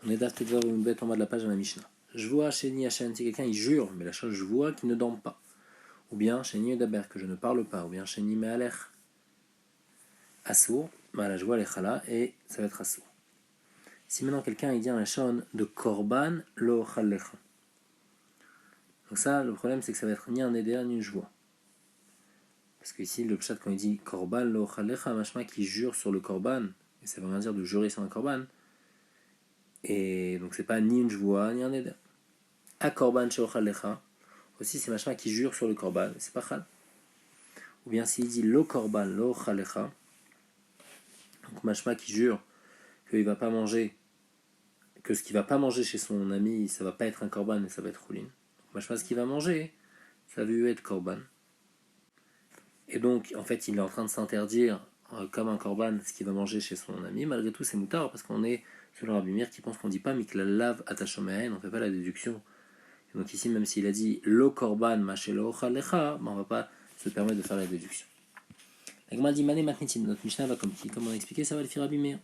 On est d'Aftedvar une bête en bas de la page à la Mishnah. Je vois Sheni Hachem, si quelqu'un il jure, mais la chose je vois qu'il ne dorme pas. Ou bien Sheni Edaber, que je ne parle pas. Ou bien Sheni Me'alech, Assour, Ma'ala je vois l'Echala, et ça va être Assour. Si maintenant quelqu'un il dit un Lachon de Korban lo Chalecha. Donc ça, le problème c'est que ça va être ni un Eder ni une joie. Parce que ici, le pshat, quand il dit Korban lo Chalecha, machma qui jure sur le Korban, et ça veut rien dire de jurer sur un Korban. Et donc c'est pas ni une joie ni un Eder. A Korban she'ochalecha, aussi c'est machma qui jure sur le Korban, c'est pas chal. Ou bien s'il dit lo Korban lo chalecha, donc machma qui jure qu'il va pas manger, que ce qu'il va pas manger chez son ami, ça va pas être un Korban, mais ça va être choulin. Machma ce qu'il va manger, ça va être Korban. Et donc en fait il est en train de s'interdire comme un Korban ce qu'il va manger chez son ami, malgré tout c'est moutard, parce qu'on est selon Rabbi Meir qui pense qu'on dit pas mikla lav atashomehen, on fait pas la déduction. Et donc ici, même s'il a dit lo korban machelo chalecha, on va pas se permettre de faire la déduction. La Gemara dit mané matnitin, notre Mishnah va comme qui, comme on a expliqué, ça va le faire Rabbi Meir.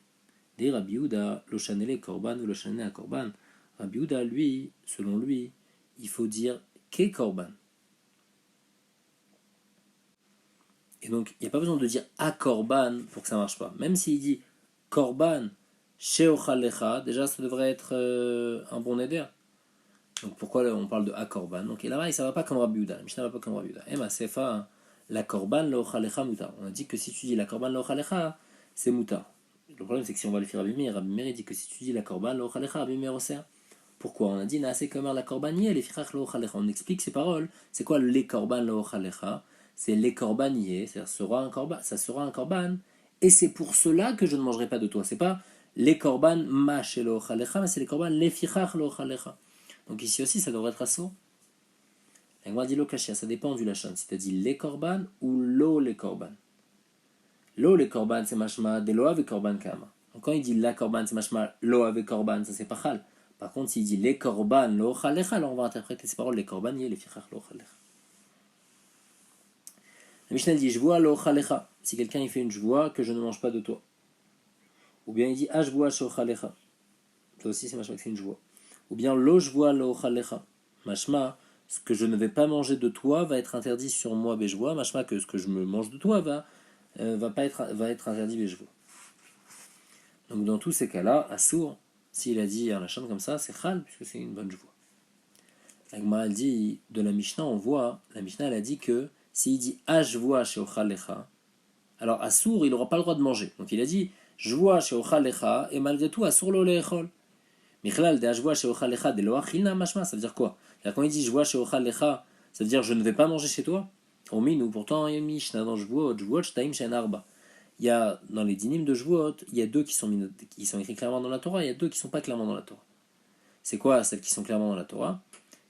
Des Rabbi Yehuda, lo chanele korban ou lo chanele a korban. Rabbi Yehuda, lui, selon lui, il faut dire ke korban. Et donc, il n'y a pas besoin de dire a korban pour que ça marche pas. Même s'il dit korban sheochalecha, déjà ça devrait être un bon éder. Donc pourquoi on parle de a-korban? Donc et là-bas, ça ne va pas comme Rabbi Yehuda. La Mishnah ne va pas comme Rabbi Yehuda. Ema sefa, la korban lo-chalecha mutar. On a dit que si tu dis la korban lo-chalecha, c'est mutar. Le problème, c'est que si on va le faire Rabbi Meir, Rabbi Meir dit que si tu dis la korban lo-chalecha, Rabbi Meir aussi. Pourquoi? On a dit naase kamer la korban yé, les firach lo-chalecha. On explique ces paroles. C'est quoi les korban lo-chalecha? C'est les korban yé, c'est-à-dire ça sera un korban. Et c'est pour cela que je ne mangerai pas de toi. C'est pas les korban ma chez lo-chalecha, mais c'est les korban les firach lo-chalecha. Donc ici aussi, ça devrait être assourd. La Gemara dit lo kashia, ça dépend du lachon. Si tu as dit les korban ou lo les korban. Lo les korban, c'est mashma de lo avec korban kama. Donc quand il dit la korban, c'est mashma lo avec korban, ça c'est pas chal. Par contre, s'il dit les korban lo chalecha, alors on va interpréter ces paroles les korban yé les fichach lo chalecha. La Mishnah dit je vois lo chalecha. Si quelqu'un il fait une je vois que je ne mange pas de toi. Ou bien il dit ah je vois sho chalecha. Ça aussi c'est mashma que c'est une joie. Ou bien lo je vois lo chalecha. Mashma, ce que je ne vais pas manger de toi va être interdit sur moi béjoua. Mashma que ce que je me mange de toi va être interdit béjoua. Donc dans tous ces cas-là, assour, s'il a dit un lachon comme ça, c'est chal, puisque c'est une bonne joie. La Gemara elle dit de la Mishnah, on voit, la Mishnah elle a dit que s'il dit ah je vois chez ochalecha, alors assour il n'aura pas le droit de manger. Donc il a dit je vois chez ochalecha et malgré tout assour lo lechol. Michlal de Ashvoa chez Ochalecha de Loachilna Mashma, ça veut dire quoi? Quand il dit je vois chez Ochalecha, ça veut dire je ne vais pas manger chez toi? Au minou, pourtant il y a une Mishnah dans Jvuot, Shtaim Shen Arba. Il y a dans les dynimes de Jvuot, il y a deux qui sont écrits clairement dans la Torah, il y a deux qui ne sont pas clairement dans la Torah. C'est quoi celles qui sont clairement dans la Torah?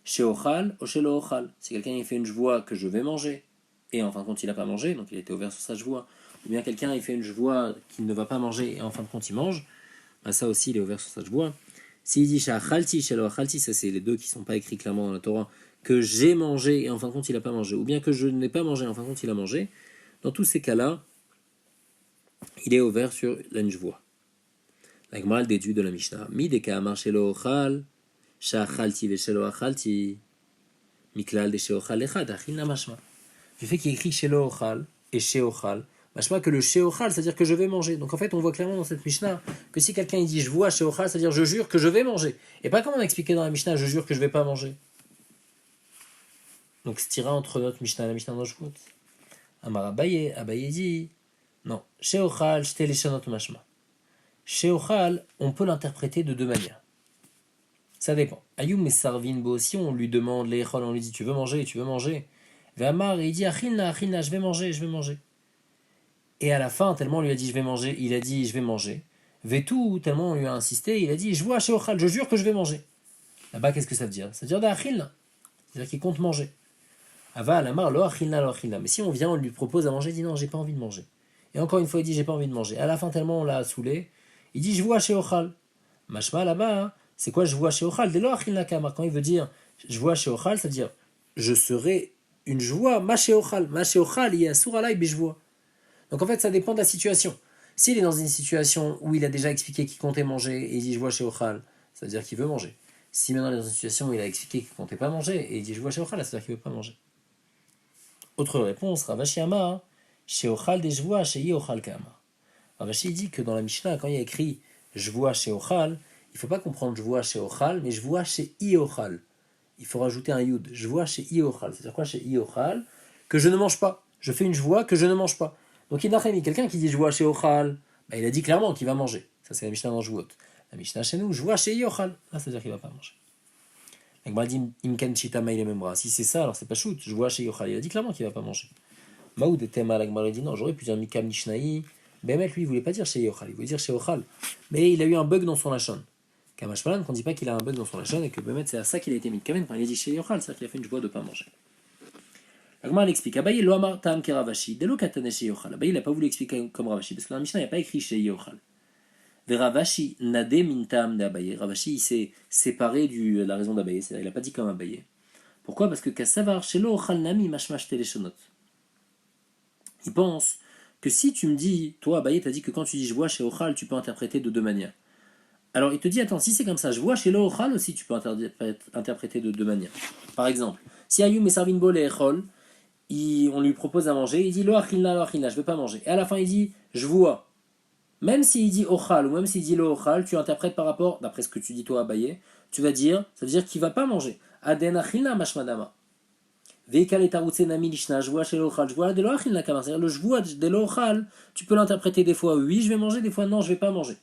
Chez Ochal ou chez Lo Ochal. Si quelqu'un il fait une Jvoa que je vais manger, et en fin de compte il n'a pas mangé, donc il était ouvert sur sa Jvoa, ou bien quelqu'un il fait une Jvoa qu'il ne va pas manger, et en fin de compte il mange, bah ça aussi il est ouvert sur sa Jvoa. S'il dit Sha'achalti, Sha'lo-achalti, ça c'est les deux qui ne sont pas écrits clairement dans la Torah, que j'ai mangé et en fin de compte il n'a pas mangé, ou bien que je n'ai pas mangé et en fin de compte il a mangé, dans tous ces cas-là, il est ouvert sur la njvoa. La Gemara déduit de la Mishnah. Mi de ka'amar shelo-ochal, Sha'achalti ve shelo-achalti, miklal de sheo-ochal echad, achil na mashma. Du fait qu'il écrit shelo-ochal et sheo-ochal, machma que le sheochal, c'est-à-dire que je vais manger. Donc en fait, on voit clairement dans cette Mishnah que si quelqu'un il dit je vois sheochal, c'est-à-dire je jure que je vais manger. Et pas comme on a expliqué dans la Mishnah, je jure que je vais pas manger. Donc c'est tiré entre notre Mishnah et la Mishnah dans Jvout. Amar Abaye dit non. Sheochal, shte leshanot mashma. Sheochal, on peut l'interpréter de deux manières. Ça dépend. Ayum et Sarvin Bo, si on lui demande les on lui dit tu veux manger. Vamar, il dit achilna, je vais manger. Et à la fin, tellement on lui a dit je vais manger, il a dit je vais manger. Vetou, tellement on lui a insisté, il a dit je vois chez Ochal, je jure que je vais manger. Là-bas, qu'est-ce que ça veut dire? Ça veut dire d'achilna, c'est-à-dire qu'il compte manger. Ava alamar lo achilna. Mais si on vient, on lui propose à manger, il dit non, j'ai pas envie de manger. Et encore une fois, il dit j'ai pas envie de manger. À la fin, tellement on l'a saoulé, il dit je vois chez Ochal. Mashma là-bas, hein, c'est quoi je vois chez Ochal? Dès lo achilna kamar. Quand il veut dire je vois chez Ochal, ça veut dire je serai une joie, ma chez Ochal, il y a souralaï bijvoa. Donc en fait, ça dépend de la situation. S'il est dans une situation où il a déjà expliqué qu'il comptait manger et il dit je vois chez Ochal, c'est-à-dire qu'il veut manger. Si maintenant il est dans une situation où il a expliqué qu'il ne comptait pas manger, et il dit je vois Sheochal, c'est-à-dire qu'il ne veut pas manger. Autre réponse, Ravashi Ama, Sheochal des Jvoa, Shei Ochal Kama. Ravashi dit que dans la Mishnah, quand il y a écrit je vois Sheochal, il ne faut pas comprendre je vois Sheochal, mais je vois chez Iochal. Il faut rajouter un yud. Je vois chez Iochal. C'est-à-dire quoi chez Iochal? Que je ne mange pas. Je fais une joie que je ne mange pas. Donc il y a quelqu'un qui dit je vois chez Ochal, il a dit clairement qu'il va manger. Ça c'est la Mishnah dans Jvuot. La Mishnah chez nous, je vois chez Iochal. Là, c'est-à-dire qu'il ne va pas manger. Donc dit Imken Chita Maïle Membra. Si c'est ça, alors c'est pas shoot. Je vois chez Iochal. Il a dit clairement qu'il ne va pas manger. Maoud était mal. L'Agmara dit non, j'aurais pu dire Mikam Mishnai. Bemet, lui, il voulait pas dire chez Iochal. Il voulait dire chez Ochal. Mais il a eu un bug dans son lachon. Kamashmalan, qu'on ne dit pas qu'il a un bug dans son lachon et que Bemet, c'est à ça qu'il a été mis. Quand il a dit chez Yochal, c'est-à-dire qu'il a fait une joie de ne pas manger. Agmar l'explique. Abaye lo amar tam ke Ravashi. Dès lo katane chez Yochal. Abaye, il n'a pas voulu expliquer comme Ravashi, parce que dans la Mishnah, il n'y a pas écrit chez Yochal. Ve Ravashi nade min tam de Abaye. Ravashi, il s'est séparé de la raison d'Abaye. C'est-à-dire, il n'a pas dit comme Abaye. Pourquoi? Parce que Kassavar, chez lo Ochal nami mashmash teleshonot. Il pense que si tu me dis, toi, Abaye, t'as dit que quand tu dis je vois chez Ochal, tu peux interpréter de deux manières. Alors il te dit, attends, si c'est comme ça, je vois chez l'Ochal aussi, tu peux interpréter de deux manières. Par exemple, si Ayum et Sarvin Bol et Echol, on lui propose à manger, il dit Loachilna, je ne veux pas manger. Et à la fin il dit, je vois. Même s'il dit Ochal ou même s'il dit Lochal, tu interprètes par rapport, d'après ce que tu dis toi à Baye, tu vas dire, ça veut dire qu'il ne va pas manger. Aden Achilna Mashmadama. Veikal et Tarutse Nami Lishna, je vois chez l'Ochal, je vois de l'Oachilna Kamar. C'est-à-dire le je vois de l'Ochal, tu peux l'interpréter des fois oui, je vais manger, des fois non, je ne vais pas manger.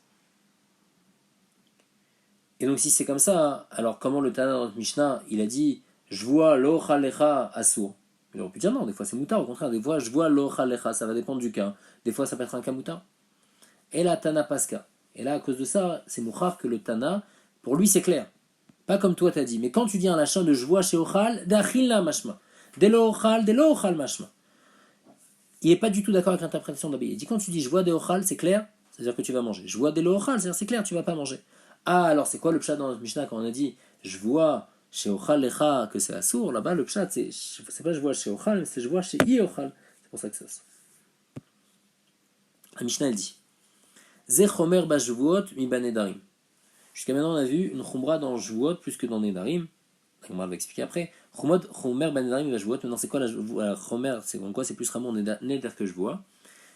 Et donc si c'est comme ça, alors comment le Tana dans notre Mishnah, il a dit je vois l'ochalecha assour. Il aurait pu dire non, des fois c'est moutard, au contraire, des fois je vois l'ochalecha, ça va dépendre du cas. Des fois ça peut être un cas moutard. Et la Tana Pasca. Et là à cause de ça, c'est mouchar que le Tana, pour lui c'est clair. Pas comme toi t'as dit. Mais quand tu dis un lachin de je vois chez Ochal, d'achilna mashma. De l'ochal mashma. Il n'est pas du tout d'accord avec l'interprétation d'Abaye. Il dit quand tu dis je vois de Ochal, c'est clair, c'est-à-dire que tu vas manger. Je vois de l'ochal, c'est-à-dire c'est clair, tu vas pas manger. Ah, alors c'est quoi le pshat dans notre Mishnah quand on a dit je vois chez Ochal Lecha que c'est assour? Là-bas, le pshat, c'est pas je vois chez Ochal, mais c'est je vois chez Iochal. C'est pour ça que c'est assour. La Mishnah, elle dit Ze chomer ba jvuot mi ba nedarim. Jusqu'à maintenant, on a vu une chumra dans jvuot plus que dans nedarim. On va l'expliquer après. Chomer ba nedarim ba jvuot. Maintenant, c'est quoi la chomer? C'est quoi? C'est plus vraiment neder que je vois.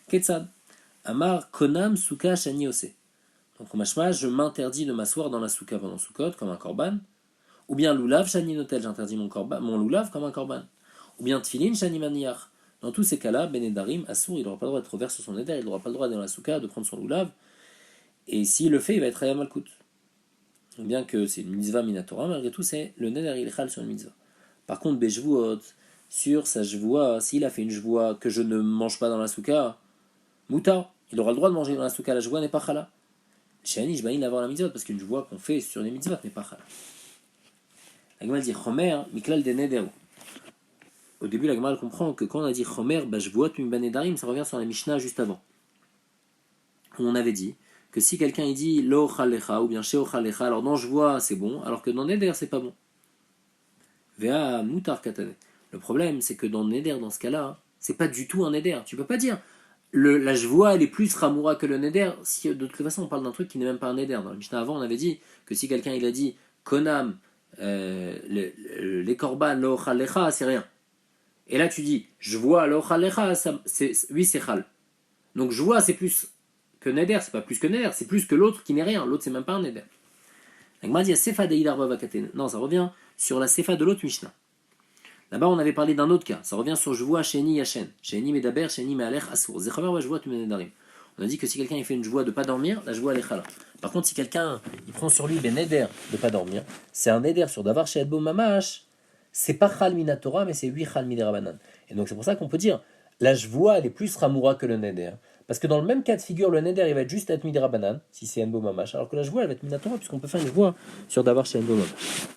Ketzad. Amar konam suka shani ose. Donc, au mashma, je m'interdis de m'asseoir dans la souka pendant Sukkot comme un korban. Ou bien loulav shani notel, j'interdis mon loulav comme un korban. Ou bien tfilin shani maniach. Dans tous ces cas-là, ben edarim, assour, il n'aura pas le droit d'être ouvert sur son éder, il n'aura pas le droit dans la souka de prendre son loulav. Et s'il le fait, il va être ayam malkout. Bien que c'est une mitzvah minatora, malgré tout, c'est le neder, il est chal sur une mitzvah. Par contre, bejvuot, sur sa jvoua, s'il a fait une jvoua que je ne mange pas dans la souka, mouta, il aura le droit de manger dans la souka, la jvoua n'est pas chala. Chez Ani, je vais avoir la mitzvot, parce qu'une joie qu'on fait sur les mitzvot n'est pas chala. La Gemara dit Chomer, Miklal de Nederu. Au début, la Gemara comprend que quand on a dit Chomer, Bashvuot, Mimbanedarim, ça revient sur la Mishnah juste avant. Où on avait dit que si quelqu'un il dit Lo Chalecha ou bien Sheo Chalecha, alors dans Jvoa c'est bon, alors que dans Neder c'est pas bon. Vea Mutar Katane. Le problème, c'est que dans Neder, dans ce cas-là, c'est pas du tout un Neder. Tu peux pas dire la Jvoa elle est plus Ramoura que le Neder, si de toute façon on parle d'un truc qui n'est même pas un Neder. Dans la Mishnah avant, on avait dit que si quelqu'un il a dit Konam, les korban lo chalecha, c'est rien. Et là tu dis je vois lo chalecha, oui c'est chal. Donc je vois c'est plus que neder, c'est pas plus que neder, c'est plus que l'autre qui n'est rien. L'autre c'est même pas un neder. Non, ça revient sur la sefa de l'autre Mishnah. Là-bas on avait parlé d'un autre cas. Ça revient sur je vois sheni yashen, sheni medaber, sheni me'alech asur. Zechamer wa je vois tu menedarim. On a dit que si quelqu'un il fait une joie de pas dormir, la joie elle est chala. Par contre, si quelqu'un il prend sur lui ben neder de pas dormir, c'est un neder sur davar chez Edbo Mamash, c'est pas chal minatora, mais c'est 8 chal miderabanan. Et donc c'est pour ça qu'on peut dire la joie elle est plus ramoura que le neder. Parce que dans le même cas de figure, le neder il va être juste être miderabanan, si c'est Edbo Mamash, alors que la joie elle va être minatora, puisqu'on peut faire une joie sur davar chez Edbo Mamash.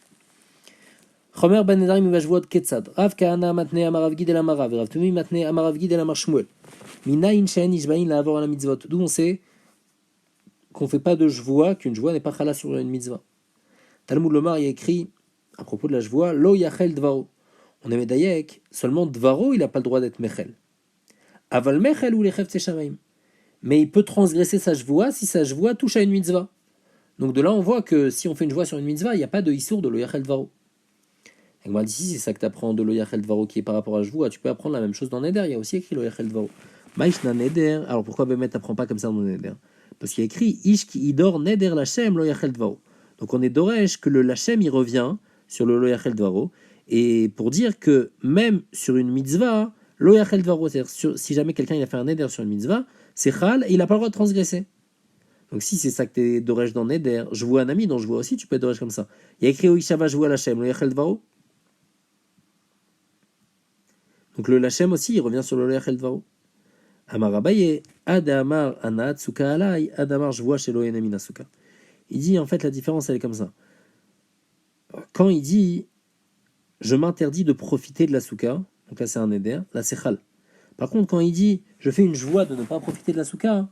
Chomer ben nedarim va joie de ketzad. Rav Kahana matne amarav gid el amarav, Rav Tumi matne amarav gid el amar Shmuel. Minayin she'en ishbain la avoir la mitzvot. D'où on sait qu'on ne fait pas de jvoa, qu'une jvoa n'est pas chala sur une mitzvah. Talmud Lomar y a écrit, à propos de la jvoa, lo yachel dvaro. On est médaillek, seulement dvaro, il n'a pas le droit d'être mechel. Aval mechel ou lechev tseshamaim. Mais il peut transgresser sa jvoa si sa jvoa touche à une mitzvah. Donc de là, on voit que si on fait une joie sur une mitzvah, il n'y a pas de issour de lo yachel dvaro. Et moi, d'ici, c'est ça que tu apprends de lo yachel dvaro qui est par rapport à Jvoua. Tu peux apprendre la même chose dans Neder. Il y a aussi écrit lo yachel dvaro. Maïshna Neder. Alors pourquoi Bémet t'apprends pas comme ça dans Neder? Parce qu'il y a écrit Ish ki idor Neder lachem lo yachel dvaro. Donc on est d'Oresh que le lachem il revient sur le lo yachel dvaro. Et pour dire que même sur une mitzvah, lo yachel dvaro, c'est-à-dire si jamais quelqu'un il a fait un Neder sur une mitzvah, c'est chal et il n'a pas le droit de transgresser. Donc si c'est ça que tu es d'Oresh dans Neder, je vois un ami dont je vois aussi, tu peux être d'Oresh comme ça. Il y a écrit Oishava je vois lachem lo yachel dvaro. Donc le lachem aussi, il revient sur le loyachel dvaro. Amar Abaye, Adamar anat suka alay, Adamar je vois chez l'oyenamina suka. Il dit en fait la différence elle est comme ça. Quand il dit je m'interdis de profiter de la souka, donc là c'est un éder, là c'est chal. Par contre quand il dit je fais une joie de ne pas profiter de la souka,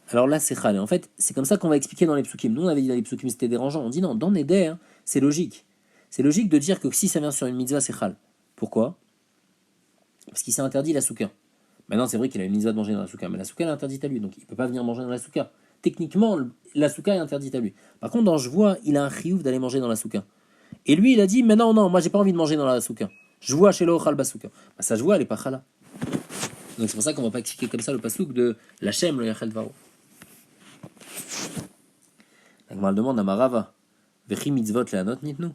alors là c'est chal. Et en fait c'est comme ça qu'on va expliquer dans les psukim. Nous on avait dit dans les psukim c'était dérangeant. On dit non, dans Neder c'est logique. C'est logique de dire que si ça vient sur une mitzvah, c'est chal. Pourquoi? Parce qu'il s'est interdit la souka. Maintenant, c'est vrai qu'il a une mitzvah de manger dans la souka, mais la souka est interdite à lui, donc il ne peut pas venir manger dans la souka. Techniquement, la souka est interdite à lui. Par contre, dans je vois, il a un chiyuv d'aller manger dans la souka. Et lui, il a dit, mais non, moi j'ai pas envie de manger dans la souka. Je vois chez l'ochal basouka. Bah, ça je vois, elle est pas chala. Donc c'est pour ça qu'on va pas expliquer comme ça le pasouk de l'Hachem, le Yachel Dvaro. La Gemara demande à Marava, Vechi mitzvot le'anot nitnu.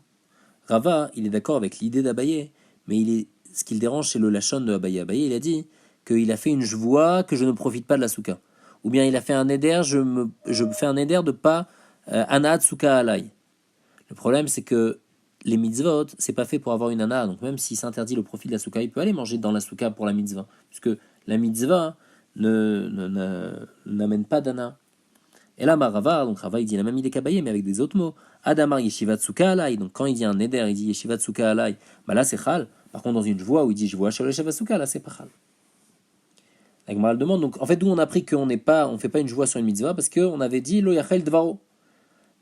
Rava, il est d'accord avec l'idée d'Abaye, mais ce qui le dérange, c'est le lachon de Abaye. Abaye, il a dit qu'il a fait une jvoie que je ne profite pas de la souka. Ou bien il a fait un éder, je fais un éder de pas anaat souka alay. Le problème, c'est que les mitzvot, c'est pas fait pour avoir une ana. Donc même s'il s'interdit le profit de la souka, il peut aller manger dans la souka pour la mitzvah. Puisque la mitzvah n'amène pas d'ana. Et là, Rava, donc Rava, il dit la même idée qu'Abaye, mais avec des autres mots. Adamar yeshiva tsuka alay. Donc quand il dit un neder, il dit yeshiva tsuka alay. Bah là, c'est chal. Par contre, dans une joie où il dit joie shel yeshiva tsuka, là, c'est pas chal. La Gemara le demande. Donc en fait, d'où on a appris qu'on on fait pas une joie sur une mitzvah parce qu'on avait dit lo yachel dvaro.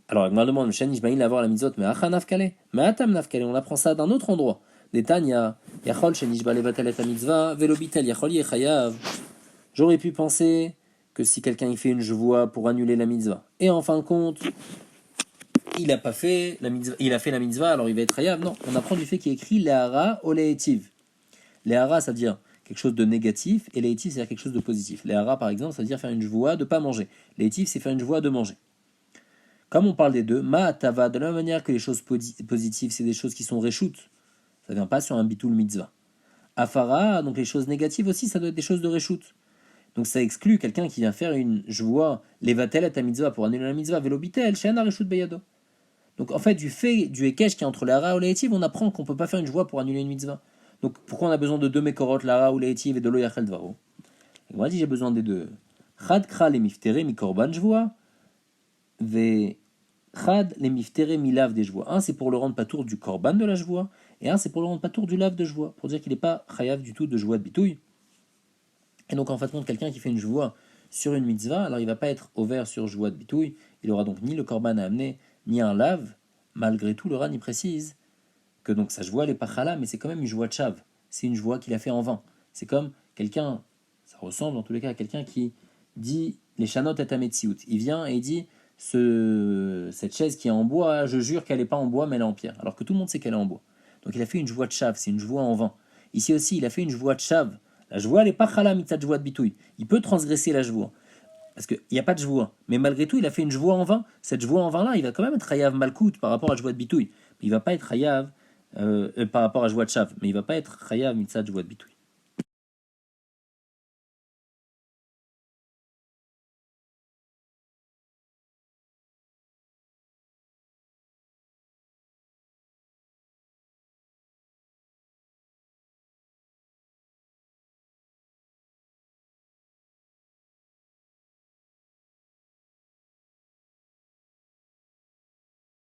Alors la Gemara demande, Shani Jbaïn l'avoir la mitzvot, mais acha nafkale, mais atam nafkale. On apprend ça d'un autre endroit. Netanya yachol shani jba levatel et mitzvah velobitel yachol yechayav. J'aurais pu penser que si quelqu'un il fait une joie pour annuler la mitzvah, et en fin de compte, il a pas fait la mitzvah, il a fait la mitzvah, alors il va être chayav. Non, on apprend du fait qu'il y a écrit lehara oléetiv. Lehara, ça veut dire quelque chose de négatif, et léetiv, c'est-à-dire quelque chose de positif. Lehara, par exemple, ça veut dire faire une joie de pas manger. Léetiv, c'est faire une joie de manger. Comme on parle des deux, ma'atava, de la même manière que les choses positives, c'est des choses qui sont réchoutes. Ça ne vient pas sur un bitul mitzvah. Afara, donc les choses négatives aussi, ça doit être des choses de réchoute. Donc ça exclut quelqu'un qui vient faire une joie, levatel et ta mitzvah pour annuler la mitzvah, velobitel, she'ana réchoute beyado. Donc en fait, du ekesh qui est entre l'ara ou l'étiv, on apprend qu'on ne peut pas faire une joie pour annuler une mitzvah. Donc pourquoi on a besoin de deux mekorot, l'ara ou l'étiv et de lo yachel dvaro? On a dit j'ai besoin des deux. Chad kra le miftere mi korban jvoa, ve chad le miftere mi lave des joies. Un c'est pour le rendre patour du korban de la joie, et un c'est pour le rendre patour du lave de joie, pour dire qu'il n'est pas chayav du tout de joie de bitouille. Et donc en fait, quelqu'un qui fait une joie sur une mitzvah, alors il va pas être ouvert sur joie de bitouille, il aura donc ni le korban à amener, ni un lave. Malgré tout, le Ran y précise que donc sa joie n'est pas chala, mais c'est quand même une joie de chav. C'est une joie qu'il a fait en vain. C'est comme quelqu'un, ça ressemble en tous les cas à quelqu'un qui dit les chanot et ametsiout. Il vient et il dit cette chaise qui est en bois, je jure qu'elle n'est pas en bois, mais elle est en pierre. Alors que tout le monde sait qu'elle est en bois. Donc il a fait une joie de chav, c'est une joie en vain. Ici aussi, il a fait une joie de chav. La joie, elle n'est pas chala mitzat joie de bitouille. Il peut transgresser la joie. Parce qu'il n'y a pas de joie. Mais malgré tout, il a fait une joie en vain. Cette joie en vain-là, il va quand même être chayav malkout par rapport à la joie de bitouille. Mais il ne va pas être chayav par rapport à joie de chav. Mais il ne va pas être chayav mitzat joie de bitouille.